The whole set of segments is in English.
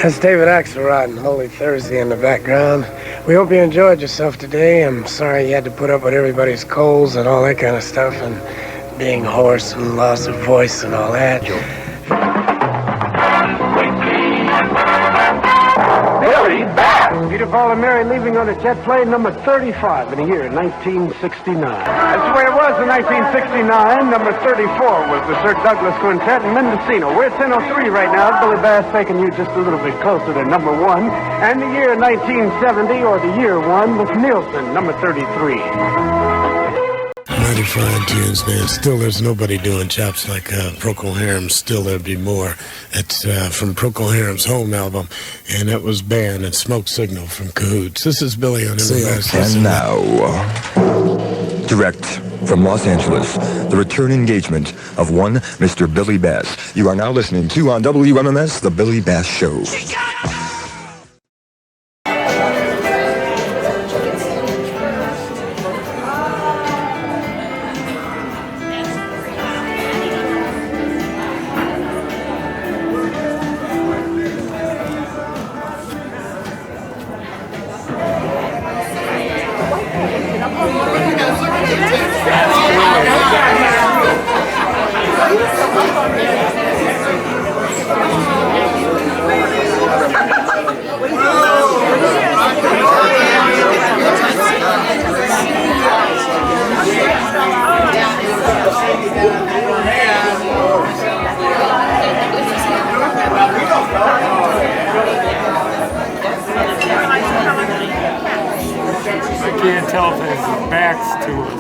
That's David Axelrod and Holy Thursday in the background. We hope you enjoyed yourself today. I'm sorry you had to put up with everybody's colds and all that kind of stuff and being hoarse and loss of voice and all that. Billy Bass. Peter, Paul, and Mary leaving on a jet plane number 35 in the year 1969. That's the way it was in 1969. Number 34 was the Sir Douglas Quintet in Mendocino. We're at 10:03 right now. Billy Bass taking you just a little bit closer to number 1. And the year 1970, or the year 1, with Nielsen, number 33. Mighty fine tunes, man. Still, there's nobody doing chops like Procol Harum. Still, there'd be more. It's from Procol Harum's home album, and it was banned and Smoke Signal from Cahoots. This is Billy on Everlasting. And now, direct from Los Angeles, the return engagement of one Mr. Billy Bass. You are now listening to on WMMS, The Billy Bass Show. I can't tell if his back's to us.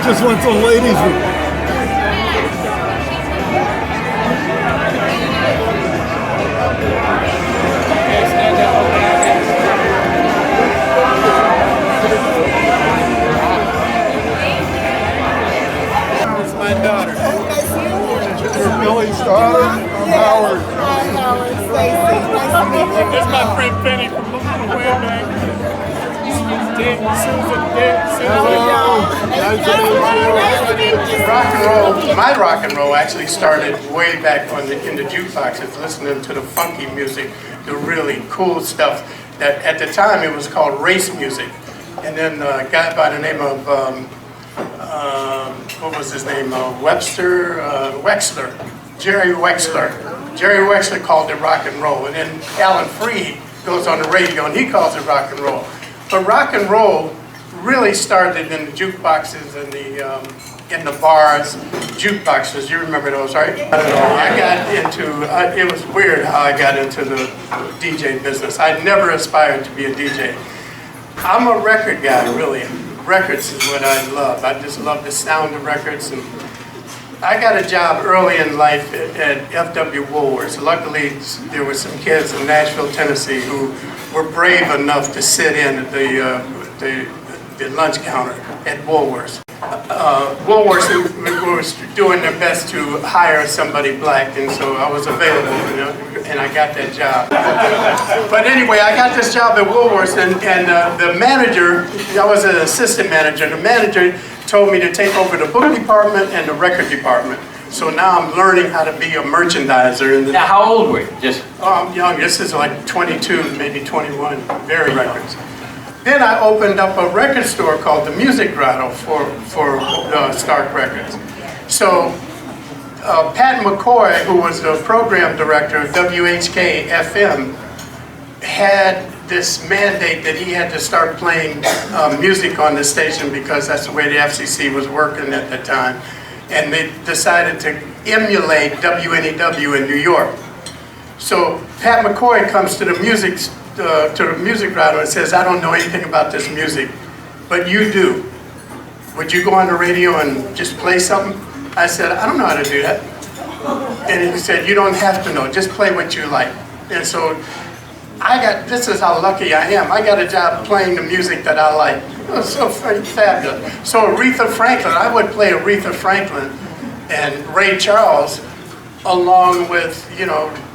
Just went to the ladies' room. It's my daughter. You're Billy's daughter? I'm Howard. Hi, Howard. Stacy. Nice to meet you. This is my friend Penny from way back. Rock and roll, my rock and roll actually started way back in the jukeboxes, listening to the funky music, the really cool stuff that at the time it was called race music. And then a guy by the name of, what was his name, Wexler, Jerry Wexler. Jerry Wexler called it rock and roll. And then Alan Freed goes on the radio and he calls it rock and roll. But rock and roll really started in the jukeboxes and in the bars, jukeboxes. You remember those, right? I got into, it was weird how I got into the DJ business. I never aspired to be a DJ. I'm a record guy, really. Records is what I love. I just love the sound of records. And I got a job early in life at F.W. Woolworths. Luckily, there were some kids in Nashville, Tennessee who were brave enough to sit in at the lunch counter at Woolworths. Woolworths was doing their best to hire somebody black, and so I was available, and I got that job. But anyway, I got this job at Woolworths, and the manager, I was an assistant manager, the manager told me to take over the book department and the record department. So now I'm learning how to be a merchandiser. Now, how old were you? Oh, I'm young. This is like 22, maybe 21, very records. Then I opened up a record store called the Music Grotto for Stark Records. So Pat McCoy, who was the program director of WHK FM, had this mandate that he had to start playing music on the station because that's the way the FCC was working at the time. And they decided to emulate WNEW in New York. So Pat McCoy comes to the music grotto and says, I don't know anything about this music, but you do. Would you go on the radio and just play something? I said, I don't know how to do that. And he said, you don't have to know, just play what you like. And so this is how lucky I am. I got a job playing the music that I like. It was so fabulous. So Aretha Franklin, I would play Aretha Franklin and Ray Charles along with,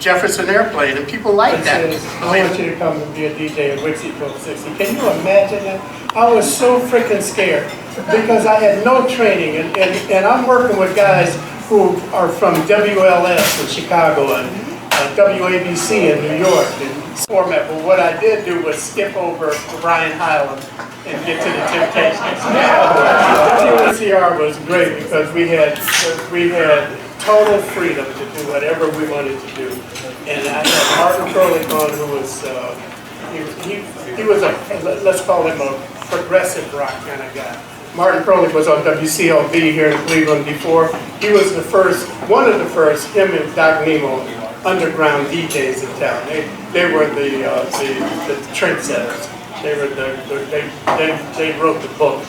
Jefferson Airplane, and people like that. I want you to come and be a DJ at Wixie 1260. Can you imagine that? I was so freaking scared because I had no training, and I'm working with guys who are from WLS in Chicago and WABC in New York and format. But what I did do was skip over Brian Hyland and get to the Temptations. WCR was great because we had total freedom to do whatever we wanted to do. And I had Martin Crowley-Con, who was, he was let's call him a progressive rock kind of guy. Martin Crowley was on WCLV here in Cleveland before. He was one of the first, him and Doc Nemo, underground DJs in town. They were the trendsetters. They wrote the book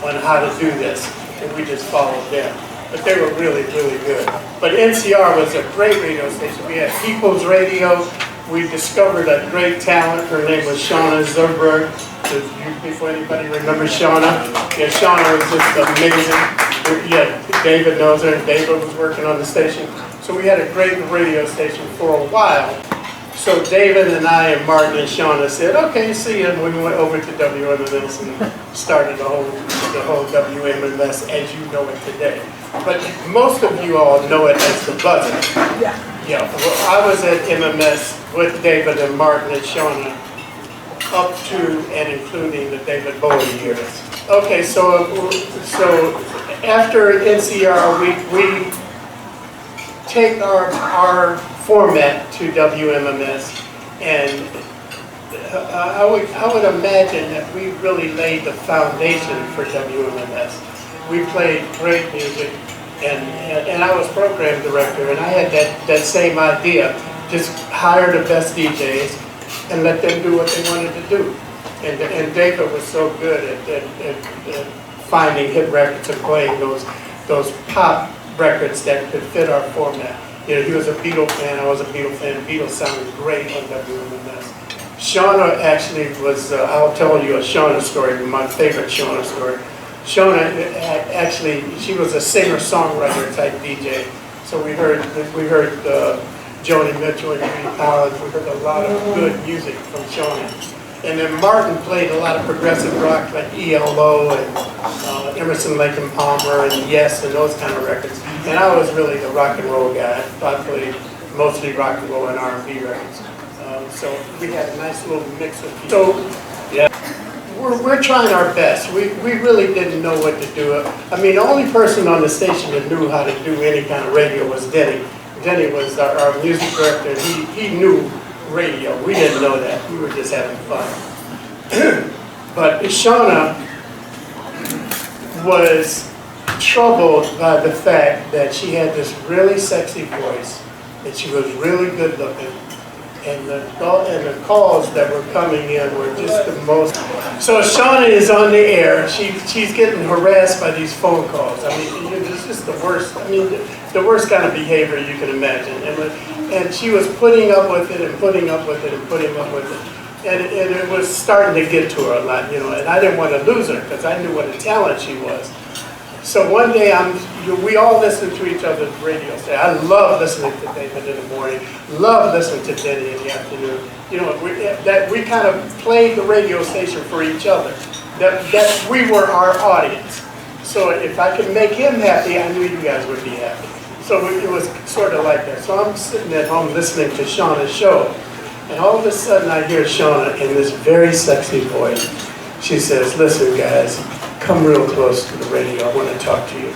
on how to do this, and we just followed them. But they were really, really good. But NCR was a great radio station. We had People's Radio. We discovered a great talent. Her name was Shauna Zerberg. Before anybody remembers Shauna. Yeah, Shauna was just amazing. Yeah, David knows her, and David was working on the station. So we had a great radio station for a while. So David and I and Martin and Shauna said, okay, see you. And we went over to WMMS and started the whole WMMS as you know it today. But most of you all know it as the Buzzer. Yeah. Well, I was at MMS with David and Martin and Shauna up to and including the David Bowie years. Okay, so after NCR, we take our format to WMMS, and I would imagine that we really laid the foundation for WMMS. We played great music, and I was program director, and I had that same idea. Just hire the best DJs and let them do what they wanted to do. And David was so good at finding hit records and playing those pop records that could fit our format. He was a Beatle fan, I was a Beatle fan. Beatles sounded great on WMMS. Shauna actually was, I'll tell you a Shauna story, my favorite Shauna story. Shauna actually, she was a singer-songwriter type DJ. So we heard Joni Mitchell and Judy Collins. We heard a lot of good music from Shauna. And then Martin played a lot of progressive rock like ELO and Emerson, Lake and Palmer and Yes and those kind of records. And I was really the rock and roll guy. I played mostly rock and roll and R&B records. So we had a nice little mix of people. So yeah, we're trying our best. We really didn't know what to do. I mean, the only person on the station that knew how to do any kind of radio was Denny. Denny was our music director, and he knew radio. We didn't know that. We were just having fun. But Shauna was troubled by the fact that she had this really sexy voice, and she was really good looking, and the calls that were coming in were just the most. So Shauna is on the air. She's getting harassed by these phone calls. I mean, it's just the worst. I mean, the worst kind of behavior you can imagine. And she was putting up with it and putting up with it and putting up with it. And it was starting to get to her a lot, and I didn't want to lose her because I knew what a talent she was. So one day, we all listened to each other's radio. I love listening to David in the morning, love listening to Denny in the afternoon. We kind of played the radio station for each other. That we were our audience. So if I could make him happy, I knew you guys would be happy. So it was sort of like that. So I'm sitting at home listening to Shauna's show, and all of a sudden I hear Shauna in this very sexy voice. She says, listen guys, come real close to the radio, I want to talk to you.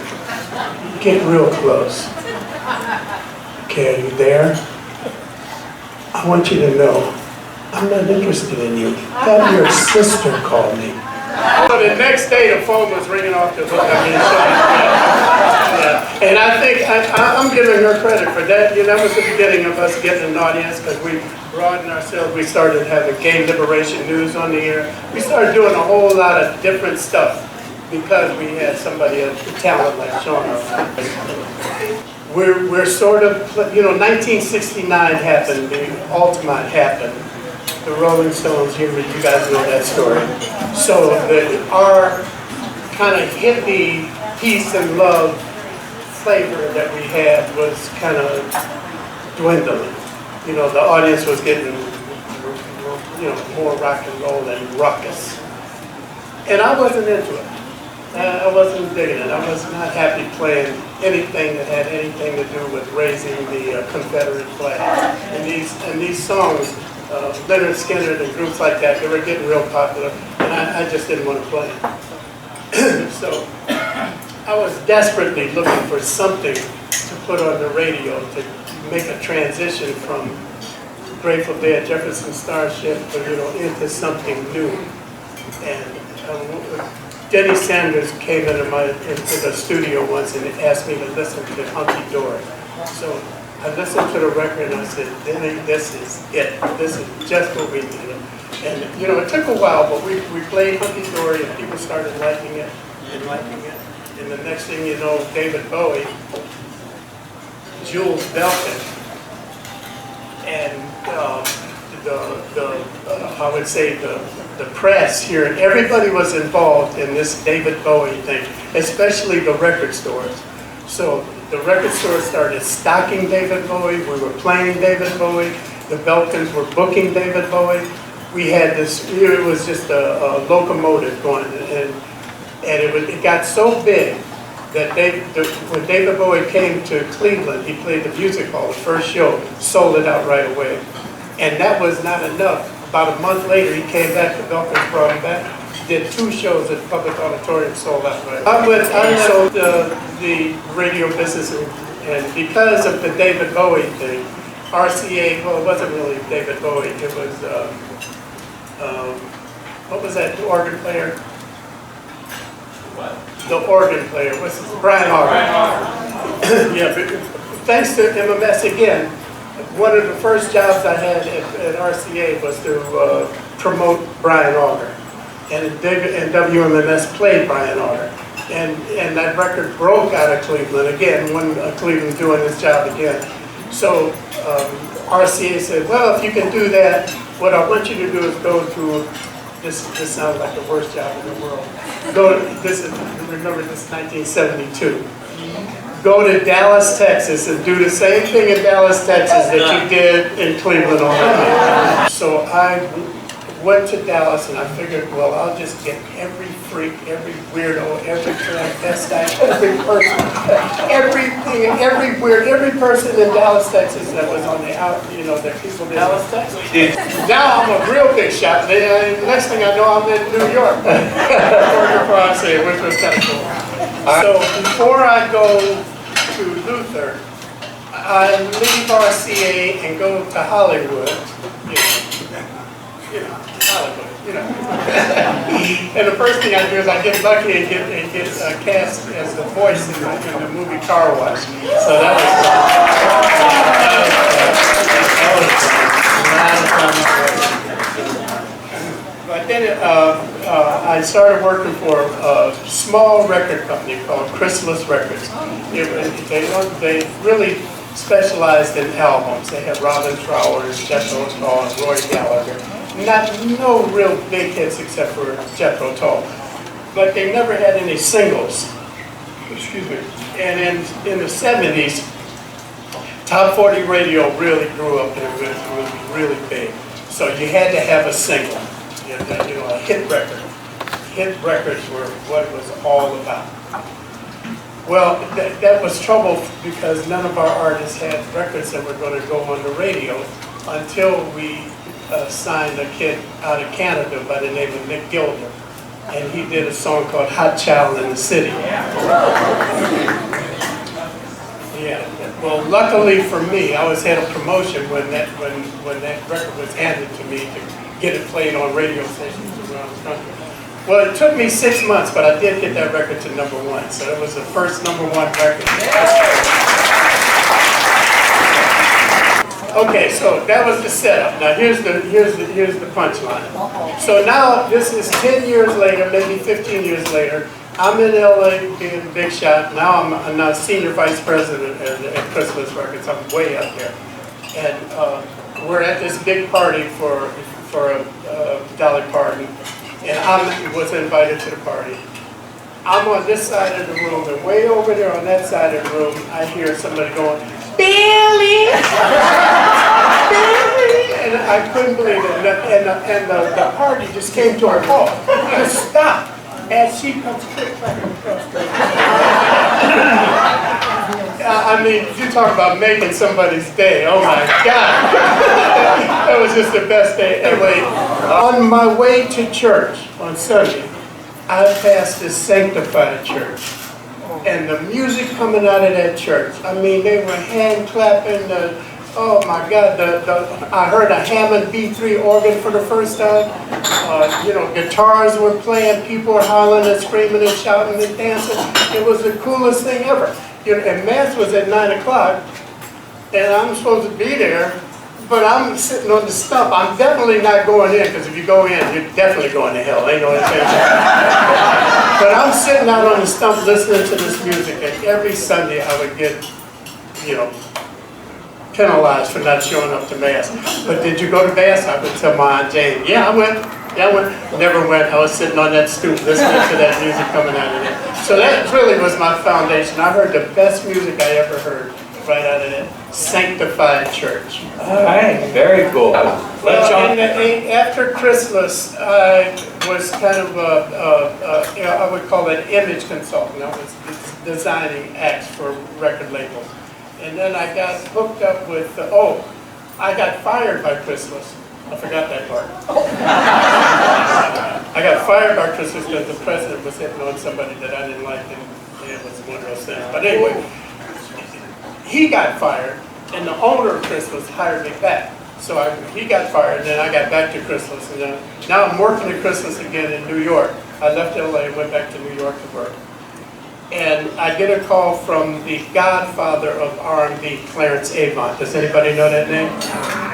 Get real close. Okay, are you there? I want you to know, I'm not interested in you. Have your sister call me. So the next day the phone was ringing off the hook. Yeah. And I think I'm giving her credit for that. You know, that was the beginning of us getting an audience because we broadened ourselves. We started having Gay Liberation News on the air. We started doing a whole lot of different stuff because we had somebody of talent like Sean. We're sort of, you know, 1969 happened, the Altamont happened. The Rolling Stones, you guys know that story. So our kind of hippie, peace and love flavor that we had was kind of dwindling. You know, the audience was getting, you know, more rock and roll and ruckus. And I wasn't into it. I wasn't digging it. I was not happy playing anything that had anything to do with raising the Confederate flag. And these songs, Leonard Skinner and groups like that, they were getting real popular, and I just didn't want to play it. So I was desperately looking for something to put on the radio to make a transition from Grateful Dead, Jefferson Starship, you know, into something new. And Denny Sanders came into the studio once and asked me to listen to Hunky Dory. So I listened to the record and I said, Denny, this is it. This is just what we needed. And, you know, it took a while, but we played Hunky Dory and people started liking it and liking it. And the next thing you know, David Bowie, Jules Belkin, and I would say the press here, and everybody was involved in this David Bowie thing, especially the record stores. So the record stores started stocking David Bowie. We were playing David Bowie. The Belkins were booking David Bowie. We had this, it was just a locomotive going, and it got so big that when David Bowie came to Cleveland, he played the music hall, the first show, sold it out right away. And that was not enough. About a month later, he came back, the Belkins brought him back, did 2 shows at Public Auditorium, sold out right away. I sold the radio business, and because of the David Bowie thing, RCA, well, it wasn't really David Bowie, it was, what was that organ player? The organ player, what's his name? Brian Auger. Yeah, but thanks to MMS again, one of the first jobs I had at RCA was to promote Brian Auger. And WMMS played Brian Auger. And that record broke out of Cleveland again, when Cleveland doing this job again. So RCA said, well, if you can do that, what I want you to do is go to, this sounds like the worst job in the world. Remember this is 1972. Go to Dallas, Texas and do the same thing in Dallas, Texas that you did in Cleveland, Ohio. So I went to Dallas and I figured, well, I'll just get every freak, every weirdo, every transvestite, every person, everything, every weird, every person in Dallas, Texas that was on the out, you know, that people did. Dallas, Texas? Now I'm a real big shot. The next thing I know, I'm in New York. Working for RCA, which was kind of cool. So before I go to Luther, I leave RCA and go to Hollywood. You know, Hollywood, you know. And the first thing I do is I get lucky and get cast as the voice in the movie Car Wash. So that was fun. But then I started working for a small record company called Chrysalis Records. They really specialized in albums. They had Robin Trower, Jethro Tull, and Roy Gallagher. No real big hits except for Jethro Tull. But they never had any singles. Excuse me. And in the 70s, Top 40 radio really grew up and it was really big. So you had to have a single, you know, a hit record. Hit records were what it was all about. Well, that was trouble because none of our artists had records that were going to go on the radio until we signed a kid out of Canada by the name of Nick Gilder. and he did a song called Hot Child in the City. Yeah. Well, luckily for me, I always had a promotion when that record was handed to me to get it played on radio stations around the country. Well, it took me 6 months, but I did get that record to #1, so it was the first #1 record. Okay, so that was the setup. Now here's the punchline. So now this is 10 years later, maybe 15 years later. I'm in LA being a big shot. Now I'm now senior vice president at Chrysalis Records. I'm way up there, and we're at this big party for Dolly Parton, and I was invited to the party. I'm on this side of the room, and way over there on that side of the room, I hear somebody going, "Billy!" Billy! And I couldn't believe it. And the party just came to a halt. Just stopped as she comes straight back across the I mean, you talk about making somebody's day. Oh my God. That was just the best day. Anyway, on my way to church on Sunday, I passed this sanctified church. And the music coming out of that church, I mean, they were hand clapping. Oh my God! I heard a Hammond B3 organ for the first time. You know, guitars were playing, people were hollering and screaming and shouting and dancing. It was the coolest thing ever. You know, and mass was at 9 o'clock, and I'm supposed to be there, but I'm sitting on the stump. I'm definitely not going in, because if you go in, you're definitely going to hell. Ain't no intention. But I'm sitting out on the stump listening to this music, and every Sunday I would get, you know, penalized for not showing up to Mass. But did you go to Mass? I would tell my Aunt Jane, yeah, I went. Yeah, I went. Never went. I was sitting on that stoop listening to that music coming out of there. So that really was my foundation. I heard the best music I ever heard right out of that sanctified church. All right, very cool. Well, after Chrysalis, I was kind of I would call it image consultant. I was designing acts for record labels. And then I got hooked up with, I got fired by Chrysalis. I forgot that part. I got fired by Chrysalis because the president was hitting on somebody that I didn't like, and it was one of those things. But anyway, he got fired, and the owner of Chrysalis hired me back. So he got fired, and then I got back to Chrysalis, and now I'm working at Chrysalis again in New York. I left LA, went back to New York to work. And I get a call from the godfather of R&B, Clarence Avant. Does anybody know that name?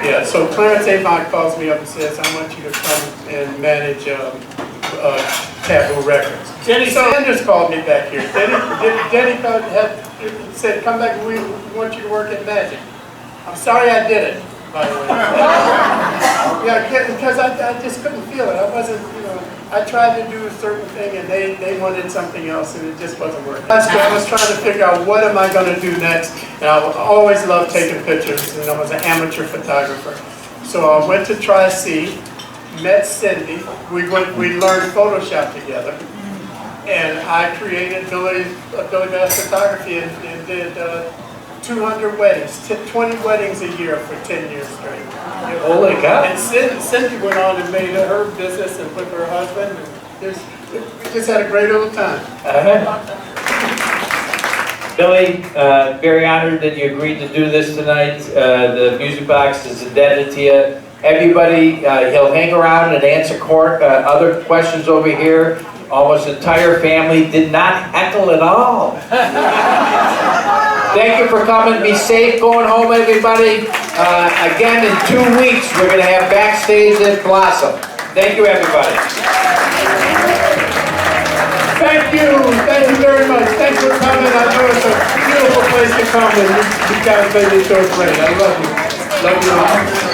Yeah, so Clarence Avant calls me up and says, I want you to come and manage Taboo Records. Jenny Sanders called me back here. Jenny said, come back, we want you to work at Magic. I'm sorry I did it, by the way. Yeah, because I just couldn't feel it. I wasn't, you know, I tried to do a certain thing and they wanted something else and it just wasn't working. I was trying to figure out what am I going to do next, and I always loved taking pictures, and I was an amateur photographer. So I went to Tri-C, met Cindy, we learned Photoshop together, and I created Billy Bass Photography and did 200 weddings, 20 weddings a year for 10 years straight. Holy cow. And Cindy went on and made her business and with her husband. And we just had a great old time. Billy, very honored that you agreed to do this tonight. The Music Box is indebted to you. Everybody, he'll hang around and answer other questions over here. Almost entire family did not heckle at all. Thank you for coming. Be safe going home, everybody. Again, in 2 weeks, we're going to have Backstage at Blossom. Thank you, everybody. Thank you very much. Thanks for coming. I know it's a beautiful place to come, and you guys made it so great. I love you. Love you all.